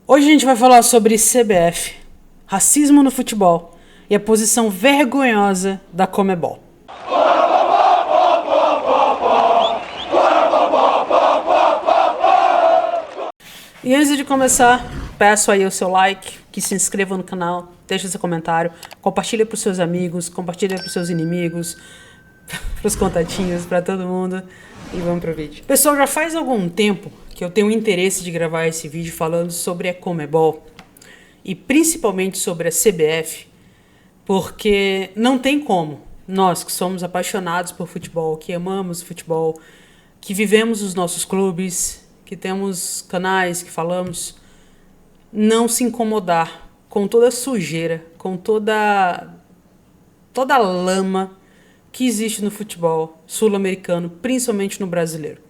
Hoje a gente vai falar sobre CBF, racismo no futebol e a posição vergonhosa da Conmebol. E antes de começar, peço aí o seu like, que se inscreva no canal, deixe seu comentário, compartilhe para os seus amigos, compartilhe para os seus inimigos, para os contatinhos, para todo mundo. E vamos pro vídeo. Pessoal, já faz algum tempo que eu tenho interesse de gravar esse vídeo falando sobre a Conmebol e principalmente sobre a CBF, porque não tem como nós que somos apaixonados por futebol, que amamos futebol, que vivemos os nossos clubes, que temos canais que falamos, não se incomodar com toda a sujeira, com toda a lama que existe no futebol sul-americano, principalmente no brasileiro.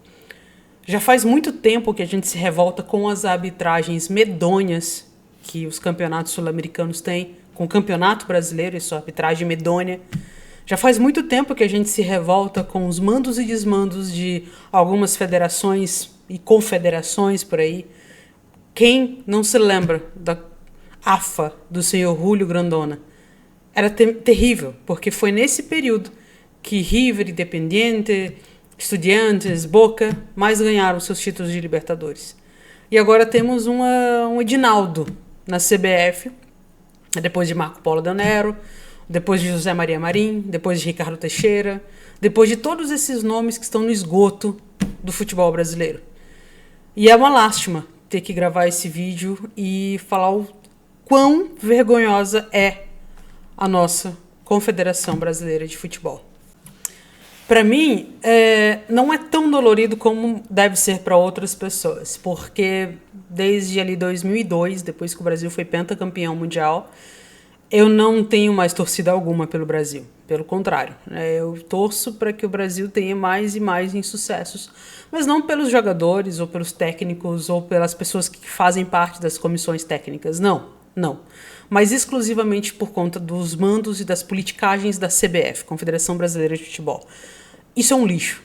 Já faz muito tempo que a gente se revolta com as arbitragens medonhas que os campeonatos sul-americanos têm, com o campeonato brasileiro e sua arbitragem medonha. Já faz muito tempo que a gente se revolta com os mandos e desmandos de algumas federações e confederações por aí. Quem não se lembra da AFA do senhor Julio Grondona? Era terrível, porque foi nesse período que River, Independiente, Estudiantes, Boca mais ganharam seus títulos de Libertadores. E agora temos um Edinaldo na CBF, depois de Marco Polo Del Nero, depois de José Maria Marim, depois de Ricardo Teixeira, depois de todos esses nomes que estão no esgoto do futebol brasileiro. E é uma lástima ter que gravar esse vídeo e falar o quão vergonhosa é a nossa Confederação Brasileira de Futebol. Para mim, não é tão dolorido como deve ser para outras pessoas, porque desde ali 2002, depois que o Brasil foi pentacampeão mundial, eu não tenho mais torcida alguma pelo Brasil. Pelo contrário, eu torço para que o Brasil tenha mais e mais insucessos, mas não pelos jogadores, ou pelos técnicos, ou pelas pessoas que fazem parte das comissões técnicas, não. Mas exclusivamente por conta dos mandos e das politicagens da CBF, Confederação Brasileira de Futebol. Isso é um lixo,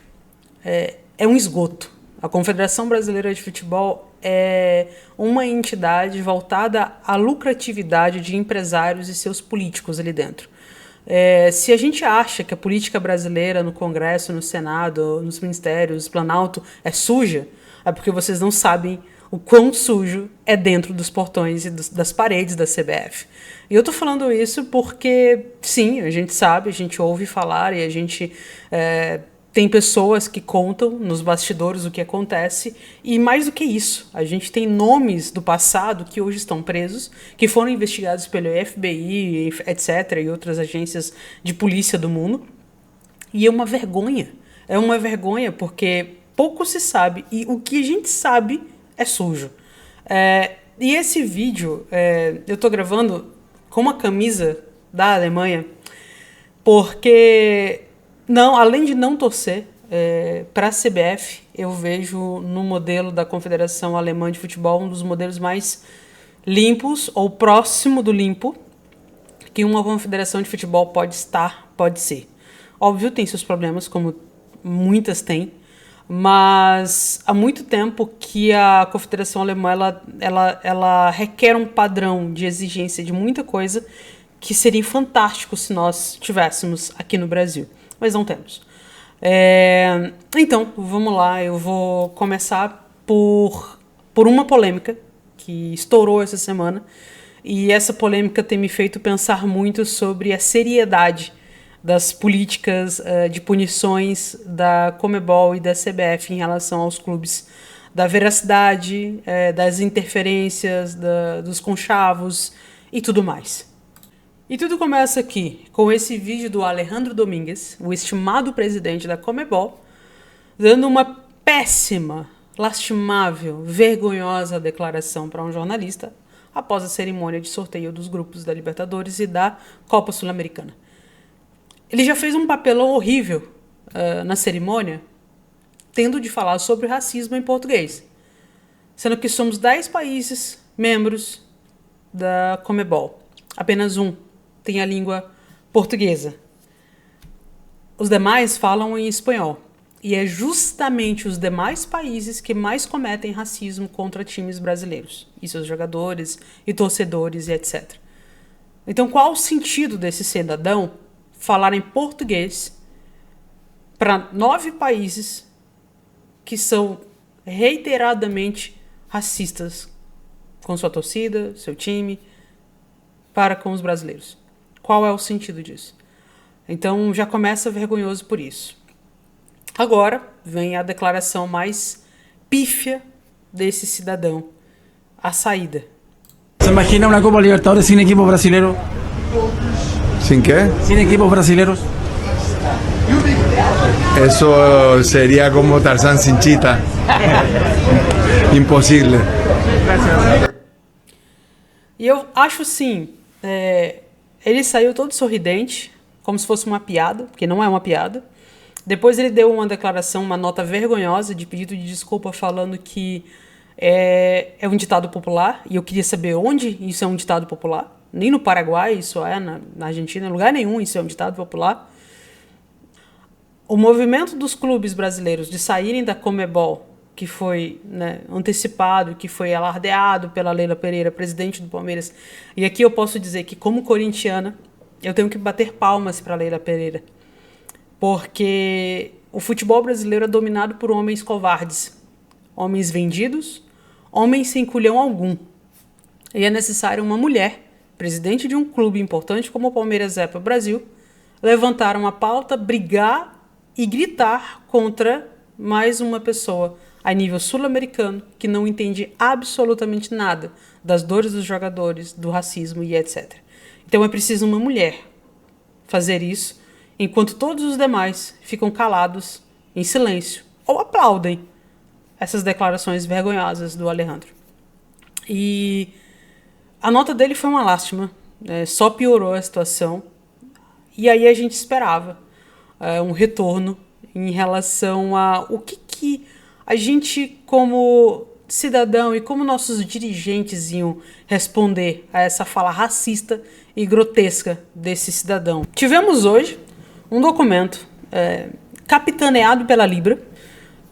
é um esgoto. A Confederação Brasileira de Futebol é uma entidade voltada à lucratividade de empresários e seus políticos ali dentro. Se a gente acha que a política brasileira no Congresso, no Senado, nos ministérios, no Planalto é suja, é porque vocês não sabem o quão sujo é dentro dos portões e das paredes da CBF. E eu tô falando isso porque, sim, a gente sabe, a gente ouve falar e a gente tem pessoas que contam nos bastidores o que acontece. E mais do que isso, a gente tem nomes do passado que hoje estão presos, que foram investigados pelo FBI, etc., e outras agências de polícia do mundo. E é uma vergonha. É uma vergonha porque pouco se sabe e o que a gente sabe é sujo. E esse vídeo eu tô gravando com uma camisa da Alemanha porque, além de não torcer para a CBF, eu vejo no modelo da Confederação Alemã de Futebol um dos modelos mais limpos ou próximo do limpo que uma confederação de futebol pode ser. Óbvio, tem seus problemas, como muitas têm, mas há muito tempo que a Confederação Alemã ela requer um padrão de exigência de muita coisa que seria fantástico se nós tivéssemos aqui no Brasil, mas não temos. Então, vamos lá, eu vou começar por uma polêmica que estourou essa semana, e essa polêmica tem me feito pensar muito sobre a seriedade das políticas de punições da Conmebol e da CBF em relação aos clubes, da veracidade, das interferências, dos conchavos e tudo mais. E tudo começa aqui, com esse vídeo do Alejandro Domínguez, o estimado presidente da Conmebol, dando uma péssima, lastimável, vergonhosa declaração para um jornalista após a cerimônia de sorteio dos grupos da Libertadores e da Copa Sul-Americana. Ele já fez um papelão horrível na cerimônia, tendo de falar sobre o racismo em português, sendo que somos 10 países membros da Conmebol. Apenas um tem a língua portuguesa. Os demais falam em espanhol. E é justamente os demais países que mais cometem racismo contra times brasileiros, e seus jogadores, e torcedores, e etc. Então, qual o sentido desse cidadão falar em português para 9 países que são reiteradamente racistas com sua torcida, seu time, para com os brasileiros? Qual é o sentido disso? Então, já começa vergonhoso por isso. Agora vem a declaração mais pífia desse cidadão, a saída. ¿Se imagina una Copa Libertadores sin equipos brasileños? ¿Sin qué? Sin equipos brasileños. Eso sería como Tarzán sin chita. Imposible. E eu acho assim, ele saiu todo sorridente, como se fosse uma piada, porque não é uma piada. Depois ele deu uma declaração, uma nota vergonhosa de pedido de desculpa, falando que é um ditado popular, e eu queria saber onde isso é um ditado popular. Nem no Paraguai isso é, na Argentina, em lugar nenhum isso é um ditado popular. O movimento dos clubes brasileiros de saírem da Conmebol, que foi, né, antecipado, que foi alardeado pela Leila Pereira, presidente do Palmeiras, e aqui eu posso dizer que, como corintiana, eu tenho que bater palmas para a Leila Pereira, porque o futebol brasileiro é dominado por homens covardes, homens vendidos, homens sem culhão algum. E é necessário uma mulher, presidente de um clube importante como o Palmeiras é para o Brasil, levantar uma pauta, brigar e gritar contra mais uma pessoa a nível sul-americano que não entende absolutamente nada das dores dos jogadores, do racismo e etc. Então é preciso uma mulher fazer isso, enquanto todos os demais ficam calados, em silêncio, ou aplaudem essas declarações vergonhosas do Alejandro. E a nota dele foi uma lástima, só piorou a situação. E aí a gente esperava um retorno em relação a o que a gente, como cidadão e como nossos dirigentes, iam responder a essa fala racista e grotesca desse cidadão. Tivemos hoje um documento capitaneado pela Libra,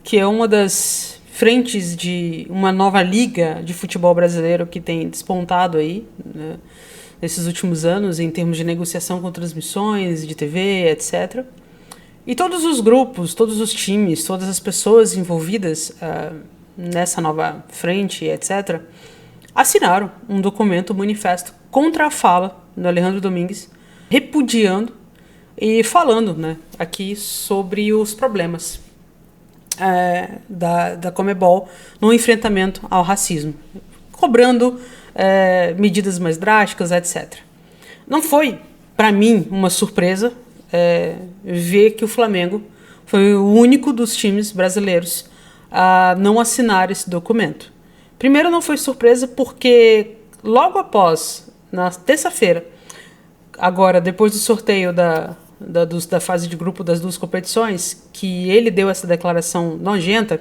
que é uma das frentes de uma nova liga de futebol brasileiro que tem despontado aí, né, nesses últimos anos, em termos de negociação com transmissões de TV, etc. E todos os grupos, todos os times, todas as pessoas envolvidas nessa nova frente, etc., assinaram um documento, um manifesto contra a fala do Alejandro Domingues, repudiando e falando, né, aqui sobre os problemas da Conmebol no enfrentamento ao racismo, cobrando medidas mais drásticas, etc. Não foi, para mim, uma surpresa ver que o Flamengo foi o único dos times brasileiros a não assinar esse documento. Primeiro, não foi surpresa porque logo após, na terça-feira, agora depois do sorteio da fase de grupo das duas competições, que ele deu essa declaração nojenta,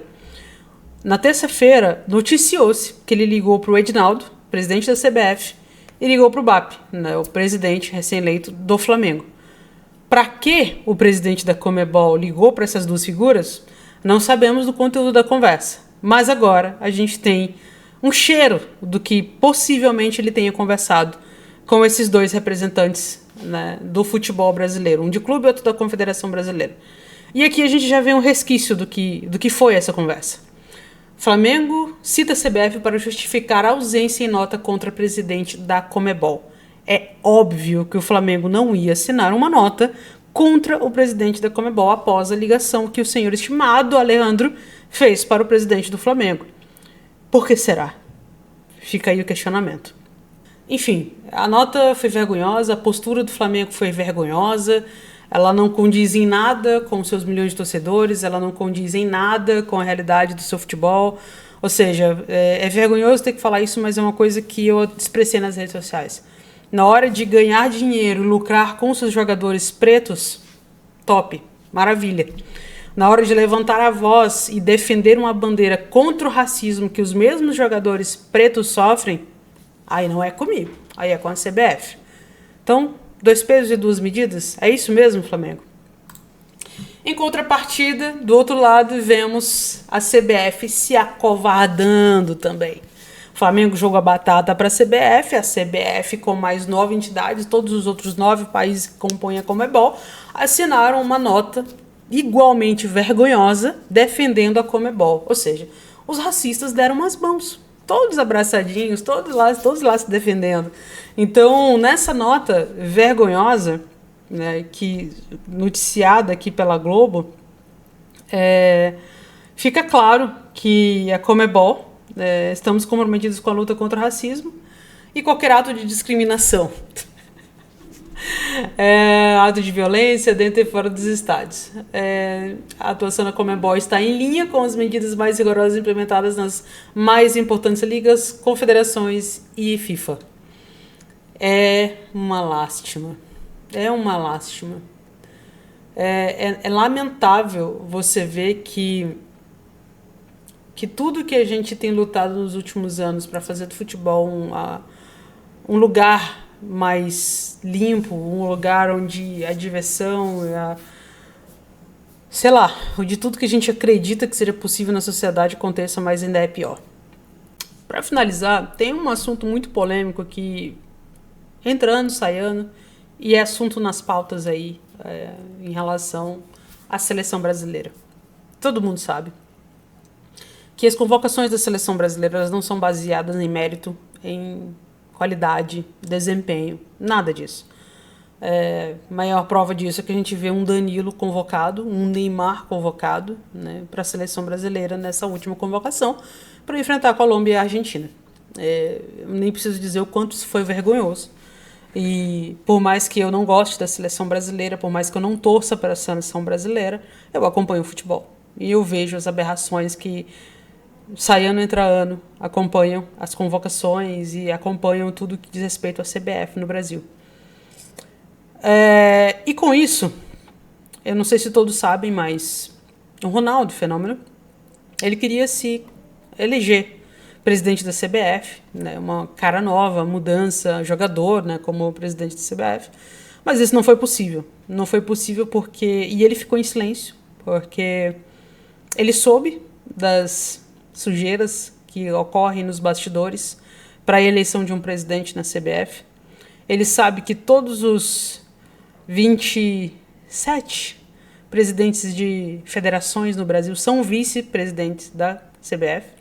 na terça-feira noticiou-se que ele ligou para o Edinaldo, presidente da CBF, e ligou para o BAP, né, o presidente recém-eleito do Flamengo. Para que o presidente da Conmebol ligou para essas duas figuras, não sabemos do conteúdo da conversa. Mas agora a gente tem um cheiro do que possivelmente ele tenha conversado com esses dois representantes, né, do futebol brasileiro, um de clube e outro da Confederação Brasileira. E aqui a gente já vê um resquício do que foi essa conversa. Flamengo cita a CBF para justificar a ausência em nota contra o presidente da Conmebol. É óbvio que o Flamengo não ia assinar uma nota contra o presidente da Conmebol após a ligação que o senhor estimado Alejandro fez para o presidente do Flamengo. Por que será? Fica aí o questionamento. Enfim, a nota foi vergonhosa, a postura do Flamengo foi vergonhosa, ela não condiz em nada com seus milhões de torcedores, ela não condiz em nada com a realidade do seu futebol. Ou seja, é vergonhoso ter que falar isso, mas é uma coisa que eu expressei nas redes sociais. Na hora de ganhar dinheiro e lucrar com seus jogadores pretos, top, maravilha. Na hora de levantar a voz e defender uma bandeira contra o racismo que os mesmos jogadores pretos sofrem, aí não é comigo, aí é com a CBF. Então, 2 pesos e 2 medidas, é isso mesmo, Flamengo? Em contrapartida, do outro lado, vemos a CBF se acovardando também. O Flamengo joga batata para a CBF com mais 9 entidades, todos os outros 9 países que compõem a Conmebol, assinaram uma nota igualmente vergonhosa defendendo a Conmebol. Ou seja, os racistas deram umas mãos, todos abraçadinhos, todos lá se defendendo. Então, nessa nota vergonhosa, né, que noticiada aqui pela Globo, fica claro que a Conmebol estamos comprometidos com a luta contra o racismo e qualquer ato de discriminação, ato de violência dentro e fora dos estádios. A atuação da Conmebol está em linha com as medidas mais rigorosas implementadas nas mais importantes ligas, confederações e FIFA. É uma lástima. É uma lástima. É lamentável você ver que tudo que a gente tem lutado nos últimos anos para fazer do futebol um lugar mais limpo, um lugar onde a diversão, sei lá, onde tudo que a gente acredita que seja possível na sociedade aconteça, mas ainda é pior. Para finalizar, tem um assunto muito polêmico que entra ano, sai ano, e é assunto nas pautas aí em relação à seleção brasileira. Todo mundo sabe que as convocações da seleção brasileira elas não são baseadas em mérito, em qualidade, desempenho, nada disso. Maior prova disso é que a gente vê um Danilo convocado, um Neymar convocado, né, para a seleção brasileira nessa última convocação para enfrentar a Colômbia e a Argentina. Nem preciso dizer o quanto isso foi vergonhoso. E por mais que eu não goste da seleção brasileira, por mais que eu não torça para a seleção brasileira, eu acompanho o futebol. E eu vejo as aberrações que sai ano entra ano, acompanham as convocações e acompanham tudo que diz respeito à CBF no Brasil. E com isso, eu não sei se todos sabem, mas o Ronaldo Fenômeno, ele queria se eleger presidente da CBF, né, uma cara nova, mudança, jogador, né, como presidente da CBF, mas isso não foi possível. Não foi possível porque... E ele ficou em silêncio, porque ele soube das sujeiras que ocorrem nos bastidores para a eleição de um presidente na CBF. Ele sabe que todos os 27 presidentes de federações no Brasil são vice-presidentes da CBF.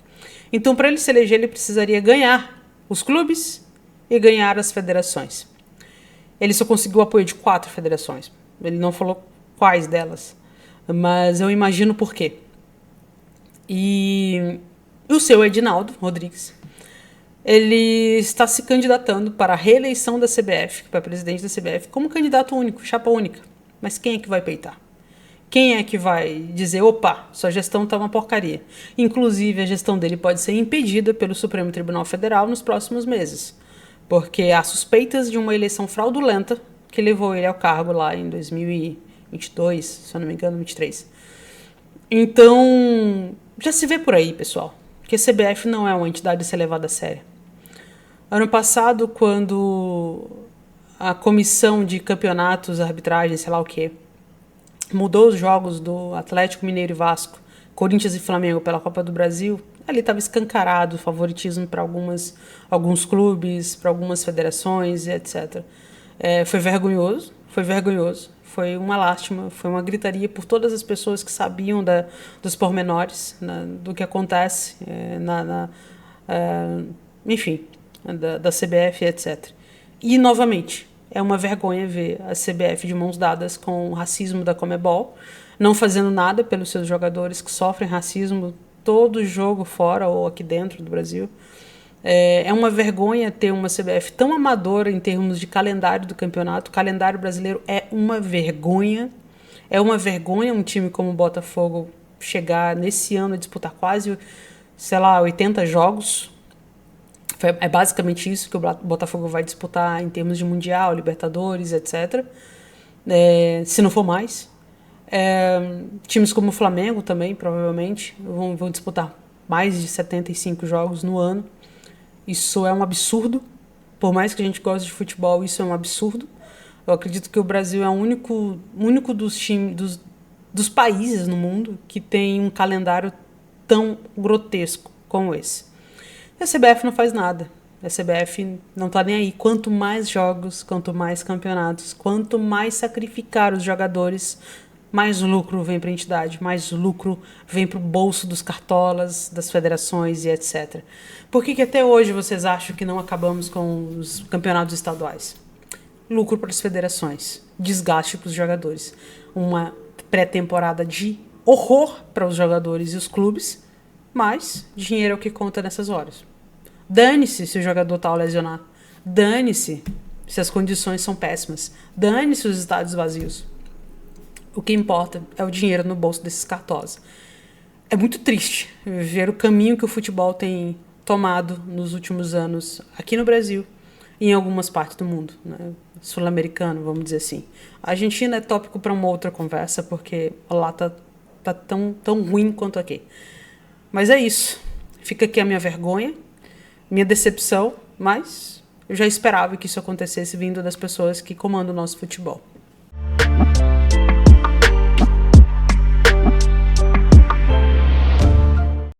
Então, para ele se eleger, ele precisaria ganhar os clubes e ganhar as federações. Ele só conseguiu o apoio de 4 federações. Ele não falou quais delas, mas eu imagino por quê. E o seu Edinaldo Rodrigues, ele está se candidatando para a reeleição da CBF, para presidente da CBF, como candidato único, chapa única. Mas quem é que vai peitar? Quem é que vai dizer, opa, sua gestão está uma porcaria? Inclusive, a gestão dele pode ser impedida pelo Supremo Tribunal Federal nos próximos meses, porque há suspeitas de uma eleição fraudulenta que levou ele ao cargo lá em 2022, se eu não me engano, 2023. Então, já se vê por aí, pessoal, que a CBF não é uma entidade a ser levada a sério. Ano passado, quando a comissão de campeonatos, arbitragem, sei lá o quê, mudou os jogos do Atlético Mineiro e Vasco, Corinthians e Flamengo pela Copa do Brasil, ali estava escancarado o favoritismo para alguns clubes, para algumas federações, etc. Foi vergonhoso, foi uma lástima, foi uma gritaria por todas as pessoas que sabiam dos pormenores, do que acontece, enfim, da CBF, etc. E, novamente, é uma vergonha ver a CBF de mãos dadas com o racismo da Conmebol, não fazendo nada pelos seus jogadores que sofrem racismo todo jogo fora ou aqui dentro do Brasil. É uma vergonha ter uma CBF tão amadora em termos de calendário do campeonato. O calendário brasileiro é uma vergonha. É uma vergonha um time como o Botafogo chegar nesse ano a disputar quase, 80 jogos. É basicamente isso que o Botafogo vai disputar em termos de Mundial, Libertadores, etc. Se não for mais. Times como o Flamengo também, provavelmente, vão disputar mais de 75 jogos no ano. Isso é um absurdo. Por mais que a gente goste de dos dos países no mundo que tem um calendário tão grotesco como esse. E a CBF não faz nada. A CBF não tá nem aí. Quanto mais jogos, quanto mais campeonatos, quanto mais sacrificar os jogadores, mais lucro vem para a entidade, mais lucro vem para o bolso dos cartolas, das federações e etc. Por que até hoje vocês acham que não acabamos com os campeonatos estaduais? Lucro para as federações, desgaste para os jogadores, uma pré-temporada de horror para os jogadores e os clubes, mas dinheiro é o que conta nessas horas. Dane-se se o jogador está lesionado, dane-se se as condições são péssimas, dane-se os estádios vazios. O que importa é o dinheiro no bolso desses cartolas. É muito triste ver o caminho que o futebol tem tomado nos últimos anos aqui no Brasil e em algumas partes do mundo, né? Sul-americano, vamos dizer assim. A Argentina é tópico para uma outra conversa, porque lá tá tão ruim quanto aqui. Mas é isso. Fica aqui a minha vergonha, minha decepção, mas eu já esperava que isso acontecesse vindo das pessoas que comandam o nosso futebol.